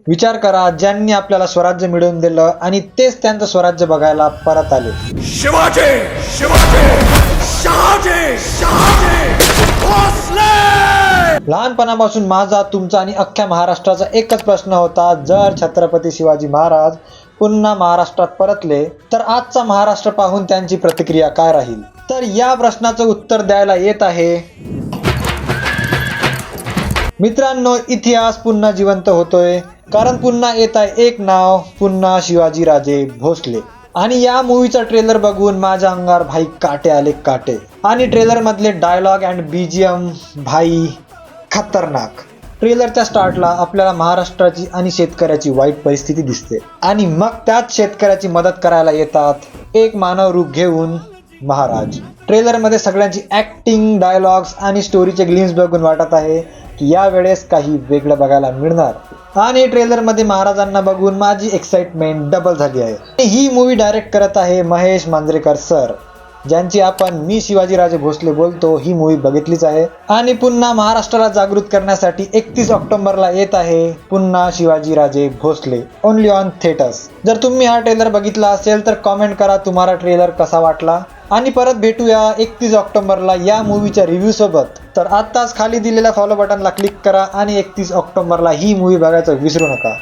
विचार करा, ज्यांनी आपल्याला स्वराज्य मिळवून दिलं आणि तेच त्यांचं स्वराज्य बघायला परत आले. शिवाजी शिवाजी शहाजी शहाजी भोसले. लहानपणापासून माझा, तुमचा आणि अख्ख्या महाराष्ट्राचा एकच प्रश्न होता, जर छत्रपती शिवाजी महाराज पुन्हा महाराष्ट्रात परतले तर आजचा महाराष्ट्र पाहून त्यांची प्रतिक्रिया काय राहील. तर या प्रश्नाचं उत्तर द्यायला येत आहे मित्रांनो, इतिहास पुन्हा जिवंत होतोय, कारण पुन्हा येत आहे एक नाव, पुन्हा शिवाजीराजे भोसले. आणि या मूवीचा ट्रेलर बघून माझ्या अंगावर भाई काटे आले काटे. आणि ट्रेलर मधले डायलॉग अँड बीजीएम भाई खतरनाक. ट्रेलरच्या स्टार्टला आपल्याला महाराष्ट्राची आणि शेतकऱ्याची वाईट परिस्थिती दिसते आणि मग त्याच शेतकऱ्याची मदत करायला येतात एक मानव रूप घेऊन महाराज. ट्रेलरमध्ये सगळ्यांची ऍक्टिंग, डायलॉग्स आणि स्टोरीचे ग्लिम्स बघून वाटत आहे की यावेळेस काही वेगळं बघायला मिळणार. आणि ट्रेलरमध्ये महाराजांना बघून माझी एक्साइटमेंट डबल झाली आहे. ही मूवी डायरेक्ट करत आहे महेश मांजरेकर सर, ज्यांची आपण मी शिवाजीराजे भोसले बोलतो ही मूवी बघितलीच आहे. आणि पुन्हा महाराष्ट्राला जागृत करण्यासाठी 31 ऑक्टोबरला येत आहे पुन्हा Shivajiraje Bhosale, only on theatres. जर तुम्ही हा ट्रेलर बघितला असेल तर कॉमेंट करा तुम्हाला ट्रेलर कसा वाटला. आणि परत भेटूया 31 ऑक्टोबरला या मूवीच्या रिव्ह्यू सोबत. तर आत्ताच खाली दिलेल्या फॉलो बटनला क्लिक करा आणि 31 ऑक्टोबरला ही मूवी बघायचं विसरू नका.